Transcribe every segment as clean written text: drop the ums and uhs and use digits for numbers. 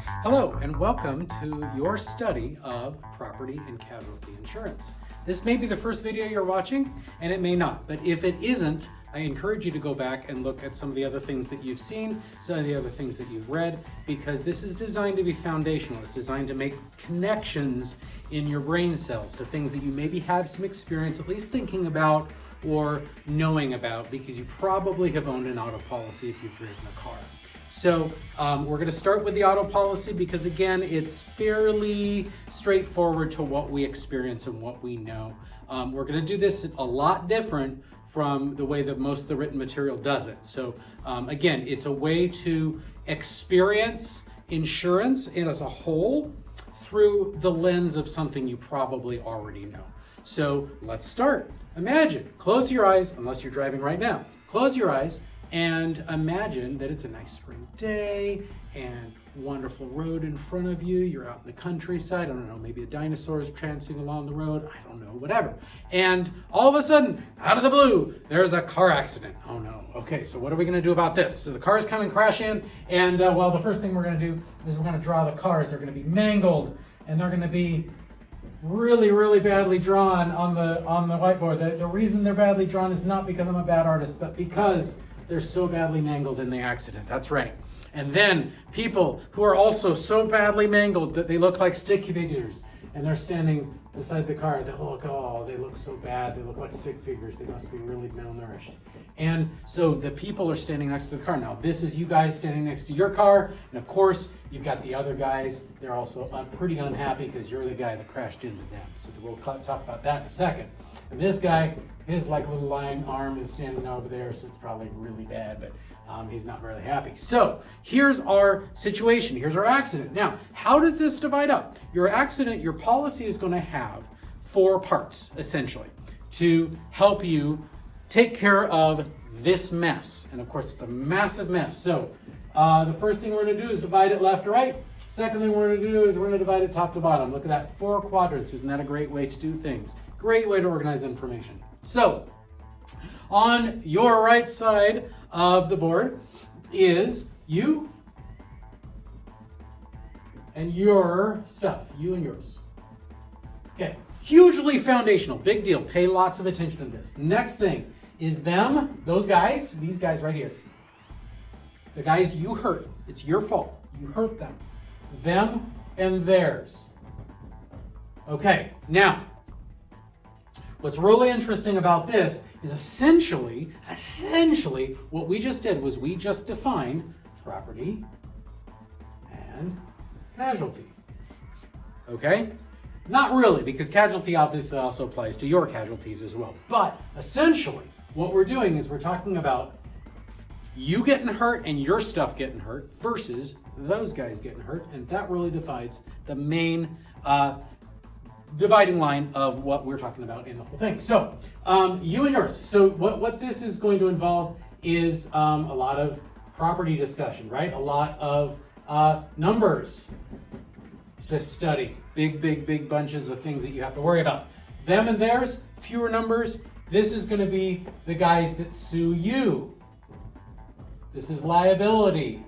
Hello, and welcome to your study of property and casualty insurance. This may be the first video you're watching, and it may not, but if it isn't, I encourage you to go back and look at some of the other things that you've seen, some of the other things that you've read, because this is designed to be foundational. It's designed to make connections in your brain cells to things that you maybe have some experience at least thinking about or knowing about, because you probably have owned an auto policy if you've driven a car. So we're going to start with the auto policy because, again, it's fairly straightforward to what we experience and what we know. We're going to do this a lot different from the way that most of the written material does it. So again, it's a way to experience insurance as a whole through the lens of something you probably already know. So let's start. Imagine, close your eyes, unless you're driving right now, close your eyes and imagine that it's a nice spring day and wonderful road in front of you. You're out in the countryside. I don't know, maybe a dinosaur is prancing along the road. I don't know, whatever. And all of a sudden, out of the blue, there's a car accident. Oh no. Okay, so what are we going to do about this? So the cars come and crash in, and well, the first thing we're going to do is we're going to draw the cars. They're going to be mangled, and they're going to be really badly drawn on the whiteboard. The reason they're badly drawn is not because I'm a bad artist, but because they're so badly mangled in the accident. That's right. And then people who are also so badly mangled that they look like stick figures, and they're standing beside the car. They look so bad. They look like stick figures. They must be really malnourished. And so the people are standing next to the car. Now, this is you guys standing next to your car. And of course, you've got the other guys. They're also pretty unhappy because you're the guy that crashed into them. So we'll talk about that in a second. And this guy, his little lying arm is standing over there, so it's probably really bad, but he's not really happy. So here's our situation. Here's our accident. Now, how does this divide up? Your accident, your policy is going to have 4 parts, essentially, to help you take care of this mess. And of course, it's a massive mess. So the first thing we're going to do is divide it left to right. Second thing we're going to do is we're going to divide it top to bottom. Look at that, 4 quadrants. Isn't that a great way to do things? Great way to organize information. So on your right side of the board is you and your stuff, you and yours. Okay, hugely foundational, big deal. Pay lots of attention to this. Next thing is them, those guys, these guys right here. The guys you hurt. It's your fault. You hurt them. Them and theirs. Okay, now, what's really interesting about this is essentially what we just did was we just defined property and casualty. Okay? Not really, because casualty obviously also applies to your casualties as well. But essentially, what we're doing is we're talking about you getting hurt and your stuff getting hurt versus those guys getting hurt, and that really divides the main dividing line of what we're talking about in the whole thing. So you and yours. So what this is going to involve is a lot of property discussion, right? A lot of numbers to study. Big bunches of things that you have to worry about. Them and theirs, fewer numbers. This is going to be the guys that sue you. This is liability.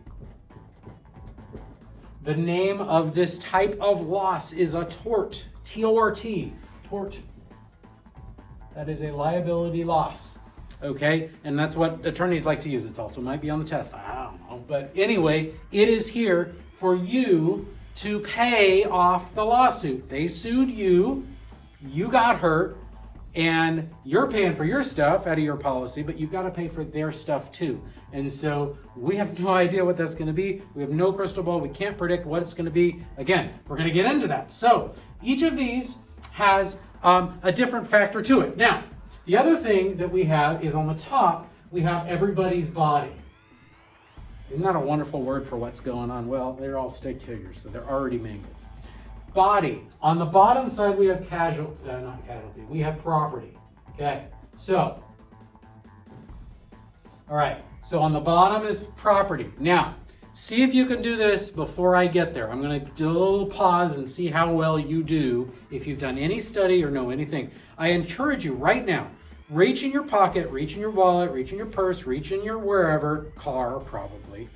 The name of this type of loss is a tort. T-O-R-T. Tort. That is a liability loss. Okay? And that's what attorneys like to use. It also might be on the test. I don't know. But anyway, it is here for you to pay off the lawsuit. They sued you. You got hurt. And you're paying for your stuff out of your policy, but you've got to pay for their stuff too. And so we have no idea what that's going to be. We have no crystal ball. We can't predict what it's going to be. Again, we're going to get into that. So each of these has a different factor to it. Now, the other thing that we have is on the top, we have everybody's body. Isn't that a wonderful word for what's going on? Well, they're all stick figures, so they're already mangled. Body. On the bottom side, we have not casualty. We have property. Okay. So, all right. So on the bottom is property. Now, see if you can do this before I get there. I'm going to do a little pause and see how well you do if you've done any study or know anything. I encourage you right now, reach in your pocket, reach in your wallet, reach in your purse, reach in your wherever, car probably,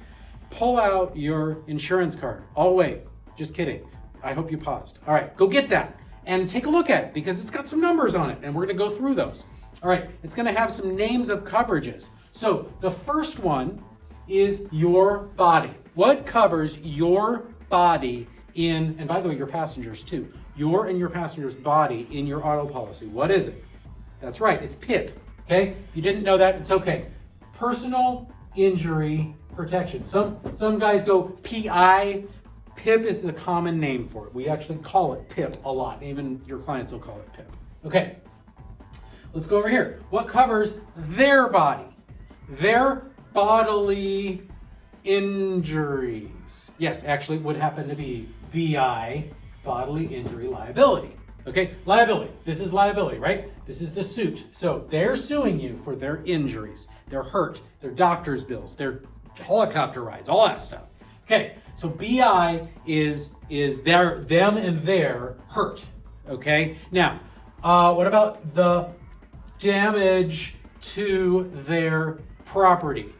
pull out your insurance card. Oh, wait, just kidding. I hope you paused. All right, go get that and take a look at it because it's got some numbers on it and we're gonna go through those. All right, it's gonna have some names of coverages. So the first one is your body. What covers your body in, and by the way, your passengers too, your and your passenger's body in your auto policy? What is it? That's right, it's PIP, okay? If you didn't know that, it's okay. Personal injury protection. Some guys go PI. PIP is a common name for it. We actually call it PIP a lot. Even your clients will call it PIP. Okay, let's go over here. What covers their body? Their bodily injuries. Yes, actually would happen to be BI, bodily injury liability. Okay, liability. This is liability, right? This is the suit. So they're suing you for their injuries, their hurt, their doctor's bills, their helicopter rides, all that stuff. Okay, so BI is them and their hurt. Okay, now what about the damage to their property?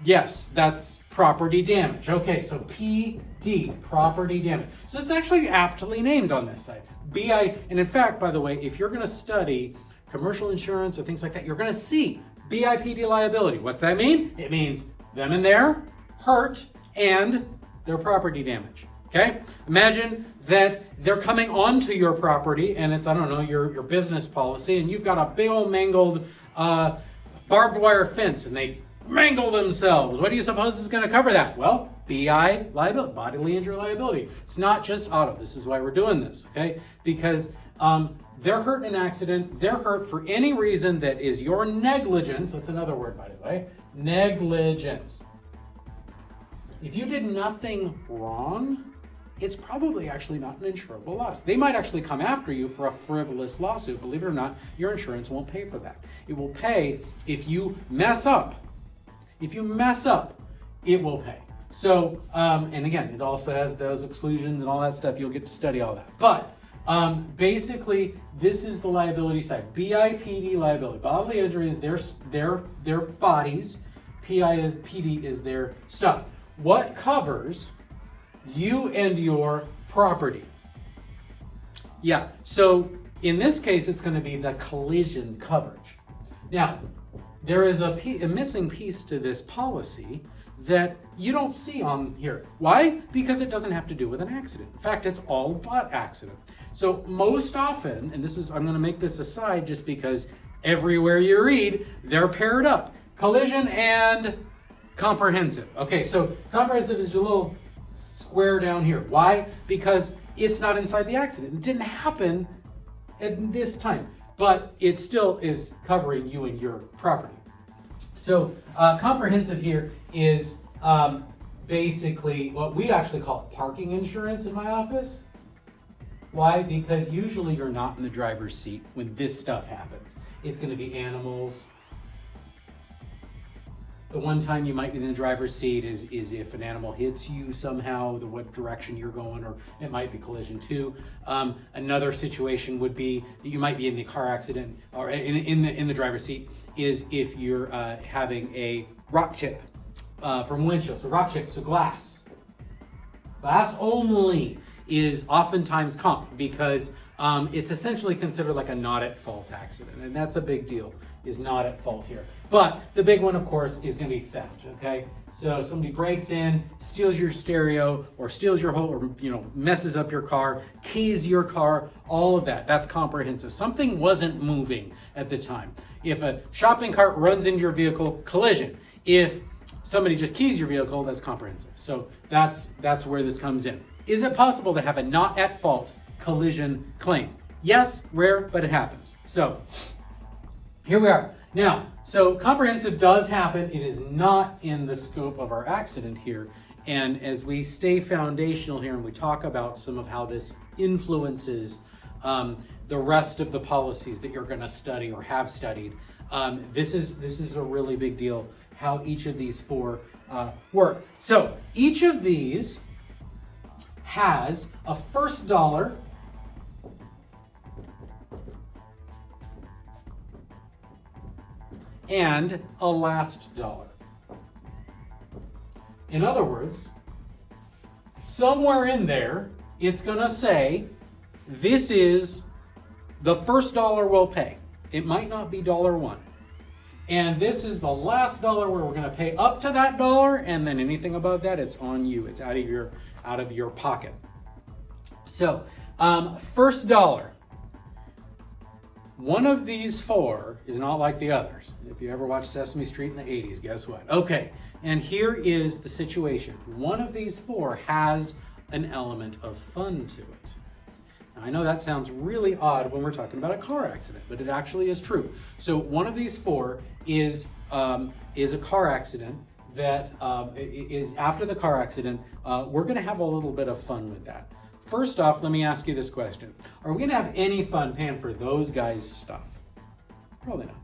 Yes, that's property damage. Okay, so PD, property damage. So it's actually aptly named on this side. BI, and in fact, by the way, if you're going to study commercial insurance or things like that, you're going to see BIPD liability. What's that mean? It means them and their hurt and their property damage. Okay? Imagine that they're coming onto your property and it's, I don't know, your business policy, and you've got a big old mangled barbed wire fence and they mangle themselves. What do you suppose is going to cover that? Well, BI liability, bodily injury liability. It's not just auto. This is why we're doing this, okay? Because they're hurt in an accident. They're hurt for any reason that is your negligence. That's another word, by the way. Negligence. If you did nothing wrong, it's probably actually not an insurable loss. They might actually come after you for a frivolous lawsuit. Believe it or not, your insurance won't pay for that. It will pay if you mess up. If you mess up, it will pay. So, and again, it also has those exclusions and all that stuff. You'll get to study all that. But basically, this is the liability side. BIPD liability. Bodily injury is their bodies. PD is their stuff. What covers you and your property? Yeah, so in this case, it's going to be the collision coverage. Now, there is a missing piece to this policy that you don't see on here. Why? Because it doesn't have to do with an accident. In fact, it's all but accident. So most often, and this is, I'm going to make this aside just because everywhere you read, they're paired up. Collision and comprehensive. Okay, so comprehensive is your little square down here. Why? Because it's not inside the accident. It didn't happen at this time, but it still is covering you and your property. So comprehensive here is basically what we actually call parking insurance in my office. Why? Because usually you're not in the driver's seat when this stuff happens. It's going to be animals. The one time you might be in the driver's seat is if an animal hits you somehow, what direction you're going, or it might be collision too. Another situation would be that you might be in the car accident or in the driver's seat is if you're having a rock chip from windshield. So rock chip, so glass. Glass only is oftentimes comp because it's essentially considered like a not at fault accident, and that's a big deal. Is not at fault here. But the big one, of course, is going to be theft, okay? So somebody breaks in, steals your stereo, or steals your whole, or messes up your car, keys your car, all of that. That's comprehensive. Something wasn't moving at the time. If a shopping cart runs into your vehicle, collision. If somebody just keys your vehicle, that's comprehensive. So that's where this comes in. Is it possible to have a not at fault collision claim? Yes, rare, but it happens. So here we are. Now, so comprehensive does happen. It is not in the scope of our accident here. And as we stay foundational here and we talk about some of how this influences the rest of the policies that you're going to study or have studied, this is a really big deal how each of these four work. So each of these has a first dollar, and a last dollar. In other words, somewhere in there, it's going to say, this is the first dollar we'll pay. It might not be $1. And this is the last dollar where we're going to pay up to that dollar, and then anything above that, it's on you. It's out of your pocket. So, first dollar. One of these four is not like the others. If you ever watched Sesame Street in the 80s, guess what? Okay, and here is the situation. One of these four has an element of fun to it. Now, I know that sounds really odd when we're talking about a car accident, but it actually is true. So one of these four is a car accident that is after the car accident. We're going to have a little bit of fun with that. First off, let me ask you this question. Are we going to have any fun paying for those guys' stuff? Probably not.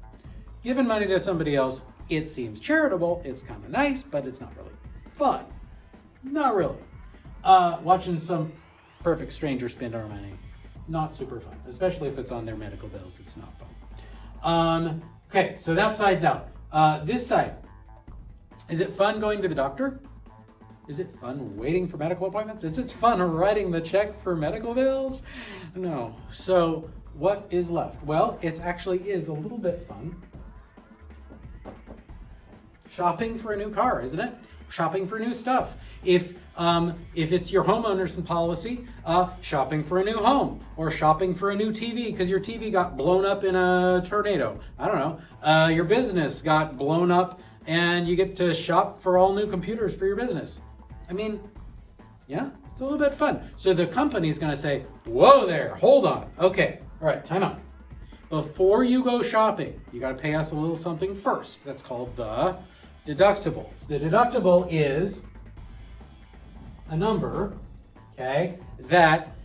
Giving money to somebody else, it seems charitable. It's kind of nice, but it's not really fun. Not really. Watching some perfect stranger spend our money, not super fun, especially if it's on their medical bills. It's not fun. Okay, so that side's out. This side, is it fun going to the doctor? Is it fun waiting for medical appointments? Is it fun writing the check for medical bills? No. So what is left? Well, it actually is a little bit fun. Shopping for a new car, isn't it? Shopping for new stuff. If it's your homeowner's policy, shopping for a new home, or shopping for a new TV because your TV got blown up in a tornado. I don't know. Your business got blown up and you get to shop for all new computers for your business. I mean, yeah, it's a little bit fun. So the company's going to say, whoa there, hold on. Okay, all right, time out. Before you go shopping, you got to pay us a little something first. That's called the deductibles. The deductible is a number, okay, that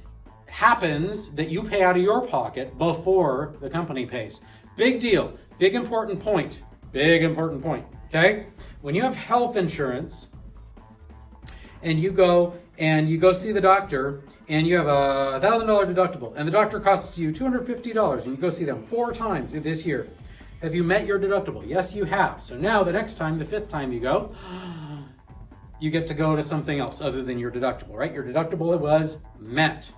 happens that you pay out of your pocket before the company pays. Big deal. Big important point. Big important point, okay? When you have health insurance and you go see the doctor and you have a $1,000 deductible and the doctor costs you $250 and you go see them 4 times this year. Have you met your deductible? Yes, you have. So now the next time, the 5th time you go, you get to go to something else other than your deductible, right? Your deductible was met.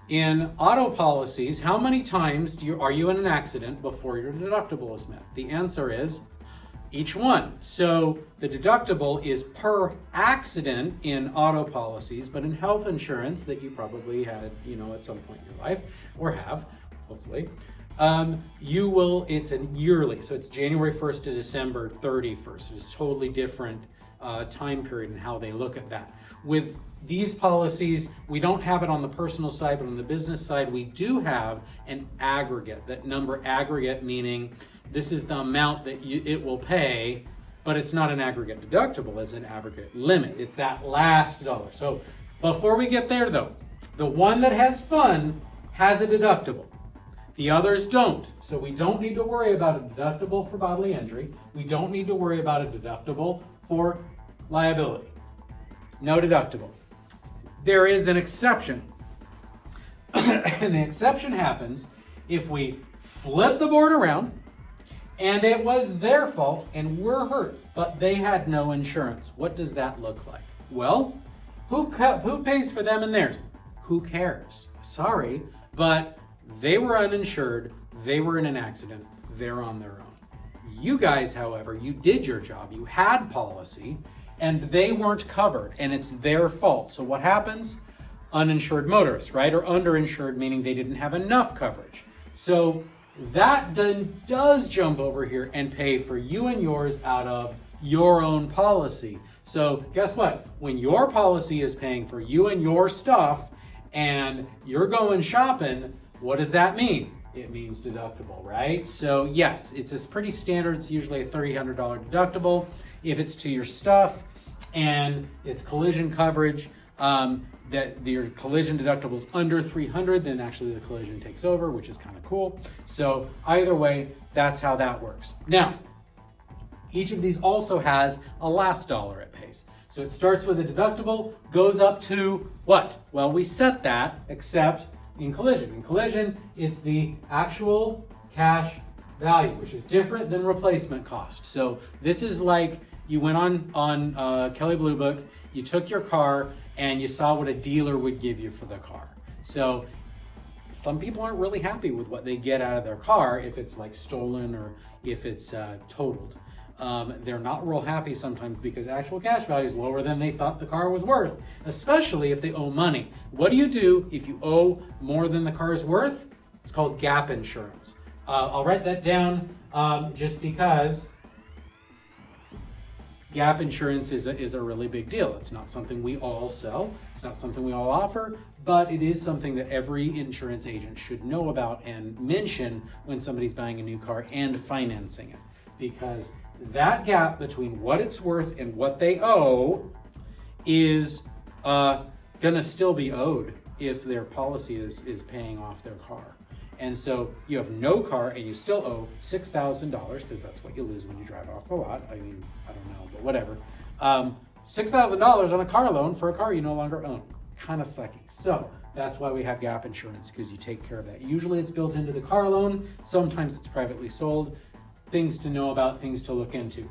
In auto policies, how many times are you in an accident before your deductible is met? The answer is each one. So the deductible is per accident in auto policies, but in health insurance that you probably had, at some point in your life, or have, hopefully, it's a yearly. So it's January 1st to December 31st. It's a totally different time period and how they look at that. With these policies, we don't have it on the personal side, but on the business side, we do have an aggregate. That number aggregate meaning this is the amount that it will pay, but it's not an aggregate deductible, it's an aggregate limit. It's that last dollar. So before we get there though, the one that has fun has a deductible. The others don't. So we don't need to worry about a deductible for bodily injury. We don't need to worry about a deductible for liability. No deductible. There is an exception. And the exception happens if we flip the board around and it was their fault and we're hurt, but they had no insurance. What does that look like? Well, who pays for them and theirs? Who cares? Sorry, but they were uninsured, they were in an accident, they're on their own. You guys, however, you did your job, you had policy, and they weren't covered, and it's their fault. So what happens? Uninsured motorists, right? Or underinsured, meaning they didn't have enough coverage. So that then does jump over here and pay for you and yours out of your own policy. So guess what? When your policy is paying for you and your stuff, and you're going shopping, what does that mean? It means deductible, right? So yes, it's pretty standard. It's usually a $300 deductible. If it's to your stuff and it's collision coverage, that your collision deductible is under $300, then actually the collision takes over, which is kind of cool. So either way, that's how that works. Now, each of these also has a last dollar it pays. So it starts with a deductible, goes up to what? Well, we set that, except in collision. In collision, it's the actual cash value, which is different than replacement cost. So this is like You went on Kelley Blue Book, you took your car, and you saw what a dealer would give you for the car. So some people aren't really happy with what they get out of their car if it's like stolen or if it's totaled. They're not real happy sometimes because actual cash value is lower than they thought the car was worth, especially if they owe money. What do you do if you owe more than the car is worth? It's called gap insurance. I'll write that down just because gap insurance is a really big deal. It's not something we all sell. It's not something we all offer, but it is something that every insurance agent should know about and mention when somebody's buying a new car and financing it. Because that gap between what it's worth and what they owe is gonna still be owed if their policy is paying off their car. And so you have no car and you still owe $6,000 because that's what you lose when you drive off the lot. I mean, I don't know, but whatever. $6,000 on a car loan for a car you no longer own. Kind of sucky. So that's why we have gap insurance, because you take care of that. Usually it's built into the car loan. Sometimes it's privately sold. Things to know about, things to look into.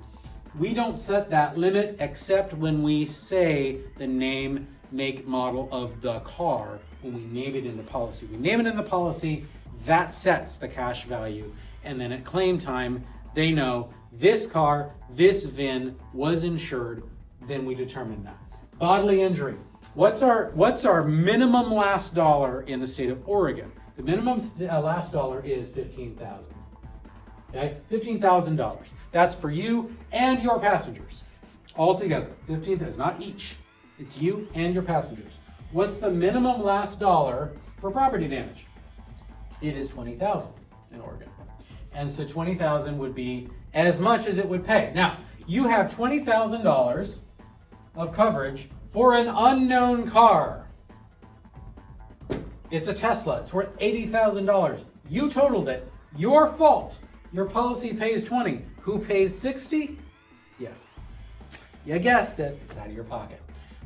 We don't set that limit except when we say the name, make, model of the car when we name it in the policy. We name it in the policy, that sets the cash value. And then at claim time, they know this car, this VIN was insured, then we determine that. Bodily injury. What's our minimum last dollar in the state of Oregon? The minimum last dollar is $15,000. Okay, $15,000. That's for you and your passengers. All together, $15,000, not each. It's you and your passengers. What's the minimum last dollar for property damage? It is $20,000 in Oregon. And so $20,000 would be as much as it would pay. Now, you have $20,000 of coverage for an unknown car. It's a Tesla. It's worth $80,000. You totaled it. Your fault. Your policy pays $20,000. Who pays $60,000? Yes. You guessed it. It's out of your pocket.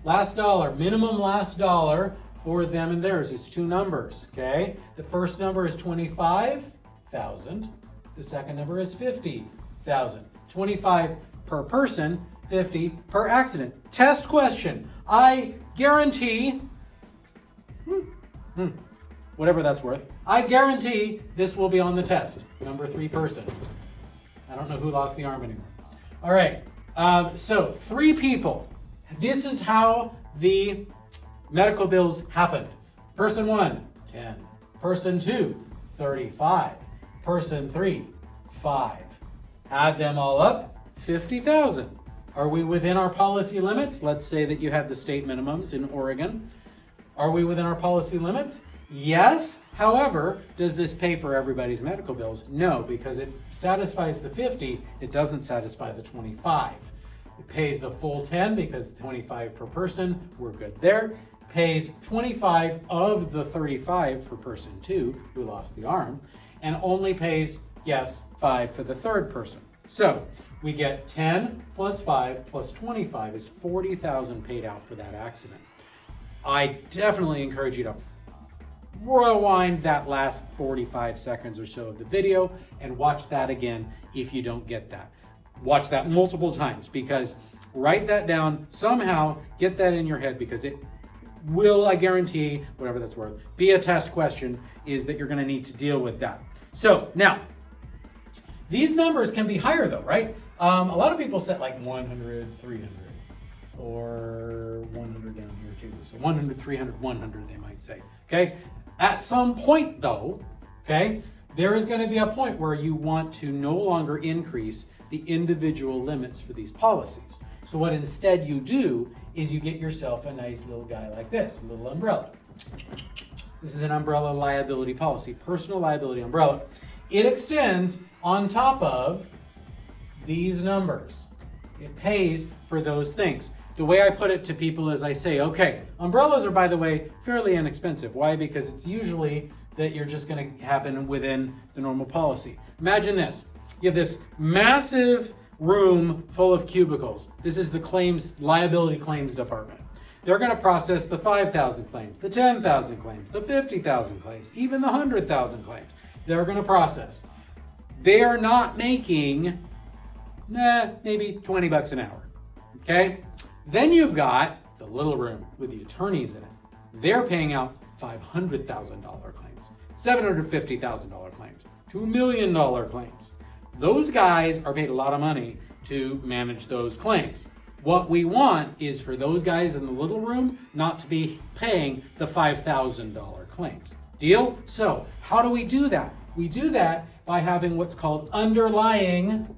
Last dollar, minimum last dollar for them and theirs. It's two numbers, okay? The first number is $25,000. The second number is $50,000. 25 per person, 50 per accident. Test question. I guarantee, whatever that's worth, I guarantee this will be on the test. Number 3 person. I don't know who lost the arm anymore. All right, so 3 people. This is how the medical bills happened. Person 1, 10. Person 2, 35. Person 3, 5. Add them all up, 50,000. Are we within our policy limits? Let's say that you have the state minimums in Oregon. Are we within our policy limits? Yes. However, does this pay for everybody's medical bills? No, because it satisfies the 50, it doesn't satisfy the 25. It pays the full 10 because 25 per person, we're good there. Pays 25 of the 35 for person 2 who lost the arm, and only pays, yes, 5 for the third person. So we get 10 plus 5 plus 25 is 40,000 paid out for that accident. I definitely encourage you to rewind that last 45 seconds or so of the video and watch that again if you don't get that. Watch that multiple times, because write that down somehow, get that in your head, because it will, I guarantee, whatever that's worth, be a test question, is that you're going to need to deal with that. So now, these numbers can be higher though, right? A lot of people set like 100, 300, or 100 down here too. So 100, 300, 100, they might say, okay? At some point though, okay, there is going to be a point where you want to no longer increase the individual limits for these policies. So what instead you do is you get yourself a nice little guy like this, a little umbrella. This is an umbrella liability policy, personal liability umbrella. It extends on top of these numbers. It pays for those things. The way I put it to people is I say, okay, umbrellas are, by the way, fairly inexpensive. Why? Because it's usually that you're just going to happen within the normal policy. Imagine this. You have this massive room full of cubicles. This is the liability claims department. They're going to process the 5,000 claims, the 10,000 claims, the 50,000 claims, even the 100,000 claims. They're going to process. They are not making maybe 20 bucks an hour. Okay? Then you've got the little room with the attorneys in it. They're paying out $500,000 claims, $750,000 claims, $2 million claims. Those guys are paid a lot of money to manage those claims. What we want is for those guys in the little room not to be paying the $5,000 claims. Deal? So, how do we do that? We do that by having what's called underlying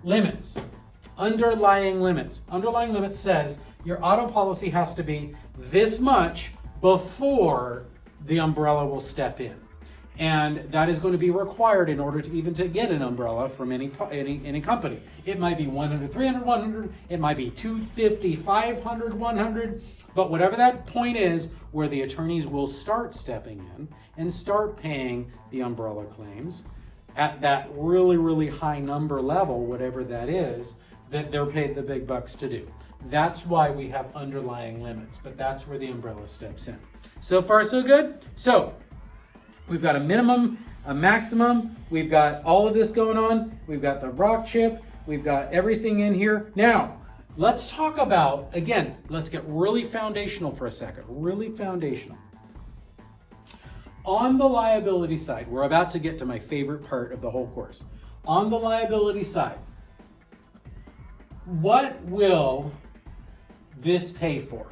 limits. Underlying limits. Underlying limits says your auto policy has to be this much before the umbrella will step in. And that is going to be required in order to even to get an umbrella from any company. It might be 100, 300, 100. It might be 250, 500, 100. But whatever that point is where the attorneys will start stepping in and start paying the umbrella claims at that really, really high number level, whatever that is, that they're paid the big bucks to do. That's why we have underlying limits, but that's where the umbrella steps in. So far, so good? So, we've got a minimum, a maximum. We've got all of this going on. We've got the rock chip. We've got everything in here. Now, let's talk about, again, let's get really foundational for a second. Really foundational. On the liability side, we're about to get to my favorite part of the whole course. On the liability side, what will this pay for?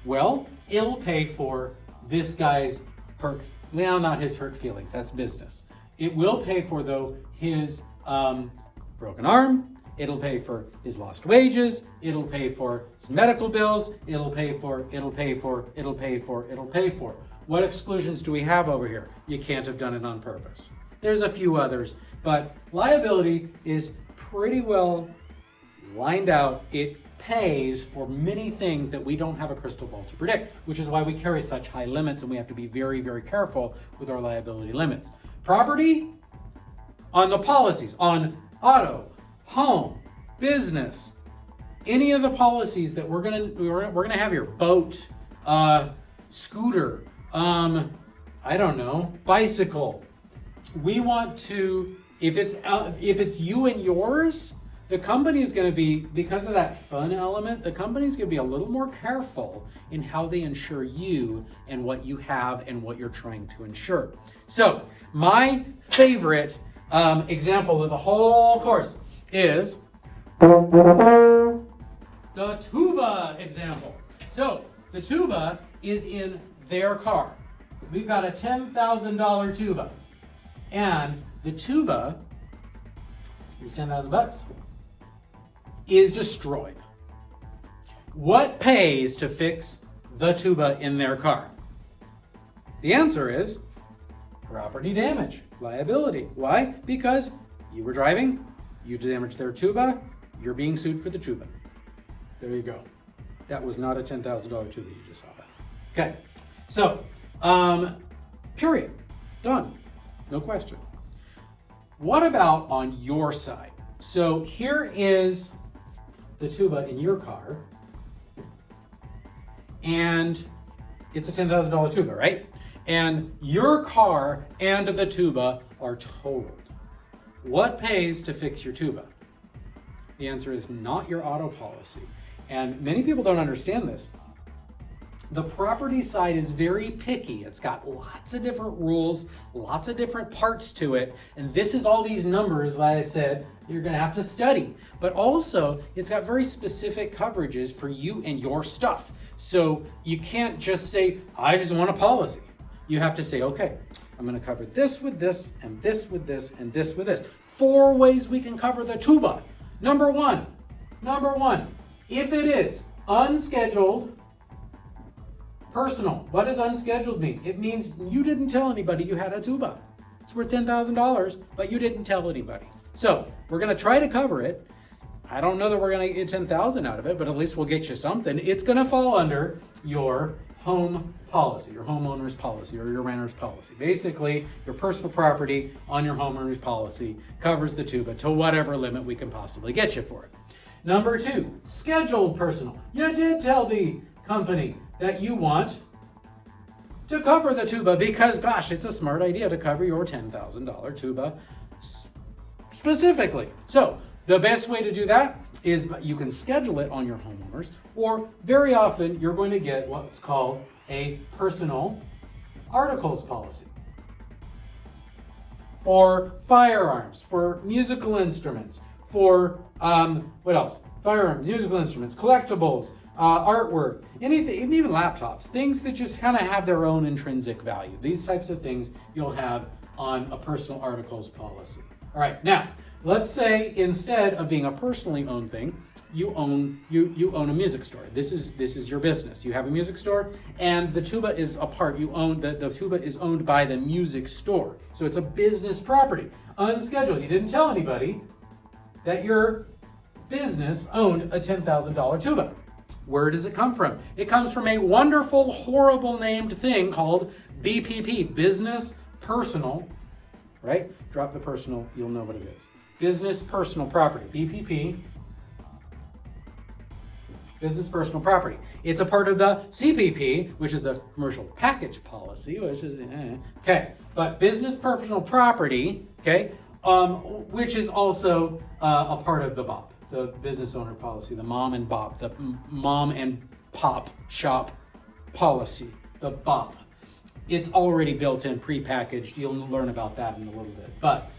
Well, it'll pay for this guy's hurt, well, not his hurt feelings, that's business. It will pay for, though, his broken arm. It'll pay for his lost wages. It'll pay for his medical bills. It'll pay for. What exclusions do we have over here? You can't have done it on purpose. There's a few others, but liability is pretty well lined out. It pays for many things that we don't have a crystal ball to predict, which is why we carry such high limits and we have to be very, very careful with our liability limits. Property, on the policies, on auto, home, business, any of the policies that we're gonna have here, boat, scooter, I don't know, bicycle. We want to, if it's you and yours, the company is going to be, because of that fun element, the company is going to be a little more careful in how they insure you and what you have and what you're trying to insure. So, my favorite example of the whole course is the tuba example. So, the tuba is in their car. We've got a $10,000 tuba. And the tuba is 10,000 bucks. Is destroyed. What pays to fix the tuba in their car? The answer is property damage, liability. Why? Because you were driving, you damaged their tuba, you're being sued for the tuba. There you go. That was not a $10,000 tuba, you just saw that. Okay, so, period, done, no question. What about on your side? So here is the tuba in your car, and it's a $10,000 tuba, right? And your car and the tuba are totaled. What pays to fix your tuba? The answer is not your auto policy. And many people don't understand this. The property side is very picky. It's got lots of different rules, lots of different parts to it. And this is all these numbers, like I said, you're going to have to study. But also, it's got very specific coverages for you and your stuff. So you can't just say, I just want a policy. You have to say, okay, I'm going to cover this with this, and this with this, and this with this. 4 ways we can cover the tuba. Number one, if it is unscheduled, personal. What does unscheduled mean? It means you didn't tell anybody you had a tuba. It's worth $10,000, but you didn't tell anybody. So we're going to try to cover it. I don't know that we're going to get $10,000 out of it, but at least we'll get you something. It's going to fall under your home policy, your homeowner's policy, or your renter's policy. Basically, your personal property on your homeowner's policy covers the tuba to whatever limit we can possibly get you for it. Number 2, scheduled personal. You did tell the company that you want to cover the tuba because, gosh, it's a smart idea to cover your $10,000 tuba specifically. So the best way to do that is you can schedule it on your homeowners, or very often you're going to get what's called a personal articles policy for firearms, for musical instruments, for what else? Firearms, musical instruments, collectibles, artwork, anything, even laptops, things that just kind of have their own intrinsic value. These types of things you'll have on a personal articles policy. All right, now let's say instead of being a personally owned thing, you own a music store. This is your business. You have a music store, and the tuba is a part. You own the tuba is owned by the music store, so it's a business property, unscheduled. You didn't tell anybody that your business owned a $10,000 tuba. Where does it come from? It comes from a wonderful, horrible named thing called BPP, business personal, right? Drop the personal, you'll know what it is. Business personal property, BPP, business personal property. It's a part of the CPP, which is the commercial package policy, which is, okay. But business personal property, okay, which is also a part of the BOP, the business owner policy, the mom and BOP, the mom and pop shop policy, the BOP. It's already built in, prepackaged. You'll learn about that in a little bit. But,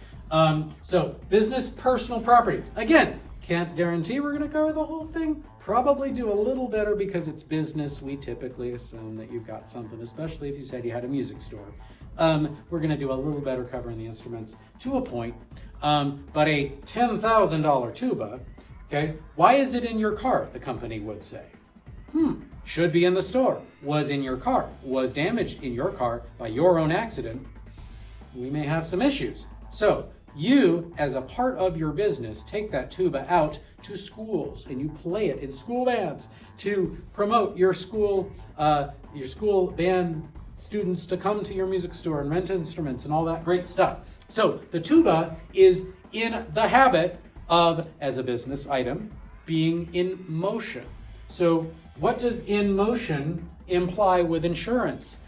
so business personal property. Again, can't guarantee we're going to cover the whole thing. Probably do a little better because it's business. We typically assume that you've got something, especially if you said you had a music store. We're going to do a little better covering the instruments to a point. But a $10,000 tuba, okay, why is it in your car, the company would say? Should be in the store, was in your car, was damaged in your car by your own accident. We may have some issues. So you, as a part of your business, take that tuba out to schools and you play it in school bands to promote your school band students to come to your music store and rent instruments and all that great stuff. So the tuba is in the habit of, as a business item, being in motion. So what does in motion imply with insurance?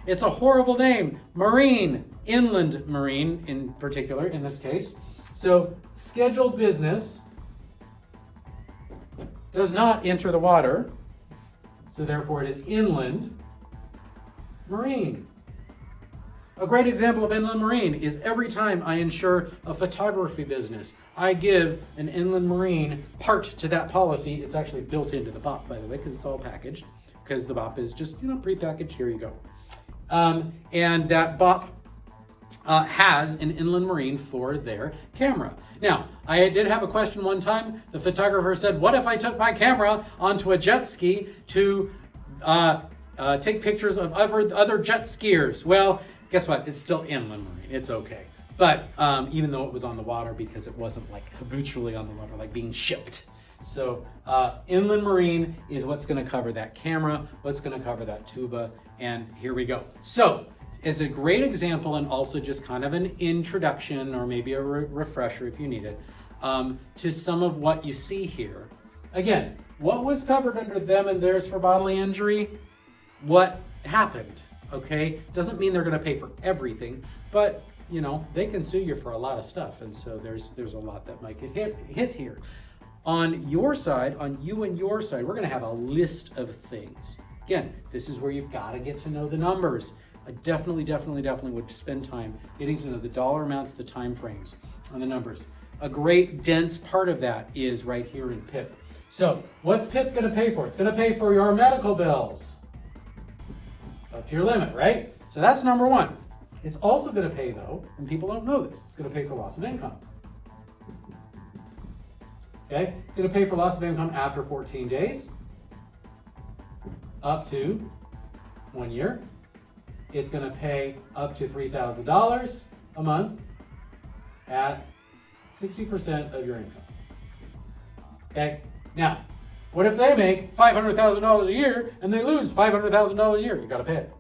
It's a horrible name. Marine, inland marine in particular, in this case. So scheduled business does not enter the water, so therefore it is inland marine. A great example of inland marine is every time I insure a photography business, I give an inland marine part to that policy. It's actually built into the BOP, by the way, because it's all packaged, because the BOP is just, prepackaged, here you go. And that BOP has an inland marine for their camera. Now, I did have a question one time. The photographer said, what if I took my camera onto a jet ski to take pictures of other jet skiers? Well, guess what? It's still inland marine. It's okay. But even though it was on the water, because it wasn't like habitually on the water, like being shipped. So inland marine is what's going to cover that camera, what's going to cover that tuba, and here we go. So it's a great example and also just kind of an introduction or maybe a refresher if you need it to some of what you see here. Again, what was covered under them and theirs for bodily injury? What happened? Okay, doesn't mean they're going to pay for everything, but they can sue you for a lot of stuff, and so there's a lot that might get hit here. On your side, on you and your side, we're going to have a list of things. Again, this is where you've got to get to know the numbers. I definitely would spend time getting to know the dollar amounts, the time frames, and the numbers. A great dense part of that is right here in PIP. So what's PIP going to pay for? It's going to pay for your medical bills. Up to your limit, right? So that's number one. It's also going to pay, though, and people don't know this, it's going to pay for loss of income. Okay? It's going to pay for loss of income after 14 days, up to 1 year. It's going to pay up to $3,000 a month at 60% of your income. Okay? Now, what if they make $500,000 a year and they lose $500,000 a year? You got to pay it.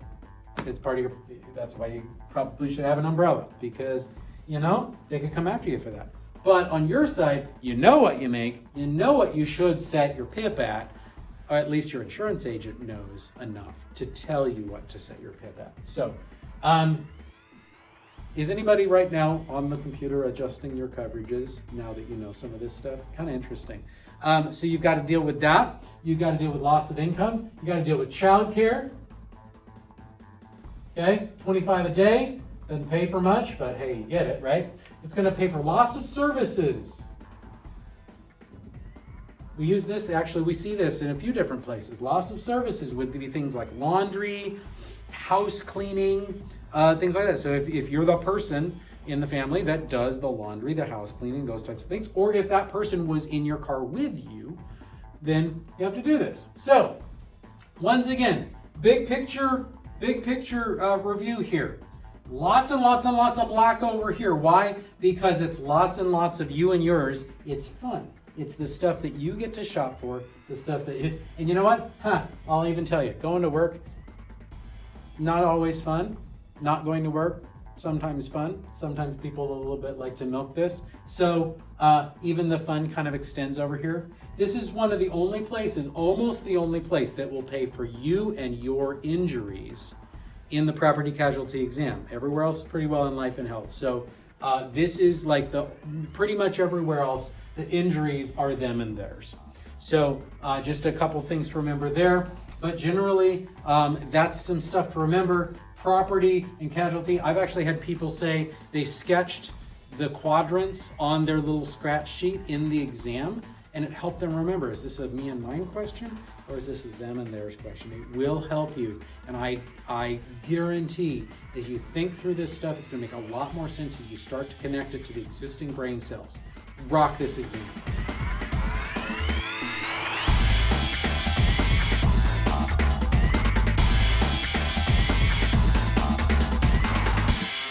It's part of your. That's why you probably should have an umbrella, because they could come after you for that. But on your side, you know what you make, you know what you should set your PIP at. or at least your insurance agent knows enough to tell you what to set your PIP at. So, is anybody right now on the computer adjusting your coverages now that you know some of this stuff? Kind of interesting. So you've got to deal with that. You've got to deal with loss of income. You got to deal with childcare. Okay, $25 a day, doesn't pay for much, but hey, you get it, right? It's going to pay for loss of services. We use this, actually, we see this in a few different places. Loss of services would be things like laundry, house cleaning, things like that. So if you're the person in the family that does the laundry, the house cleaning, those types of things, or if that person was in your car with you, then you have to do this. So, once again, big picture review here. Lots and lots and lots of black over here. Why? Because it's lots and lots of you and yours. It's fun. It's the stuff that you get to shop for, the stuff that you, and you know what? I'll even tell you, going to work, not always fun. Not going to work, sometimes fun. Sometimes people a little bit like to milk this. So even the fun kind of extends over here. This is one of the only places, almost the only place that will pay for you and your injuries in the property casualty exam. Everywhere else is pretty well in life and health. So this is like pretty much everywhere else, the injuries are them and theirs. So just a couple things to remember there. But generally, that's some stuff to remember. Property and casualty. I've actually had people say they sketched the quadrants on their little scratch sheet in the exam, and it helped them remember, is this a me and mine question, or is this a them and theirs question? It will help you, and I guarantee as you think through this stuff, it's going to make a lot more sense as you start to connect it to the existing brain cells. Rock this exam.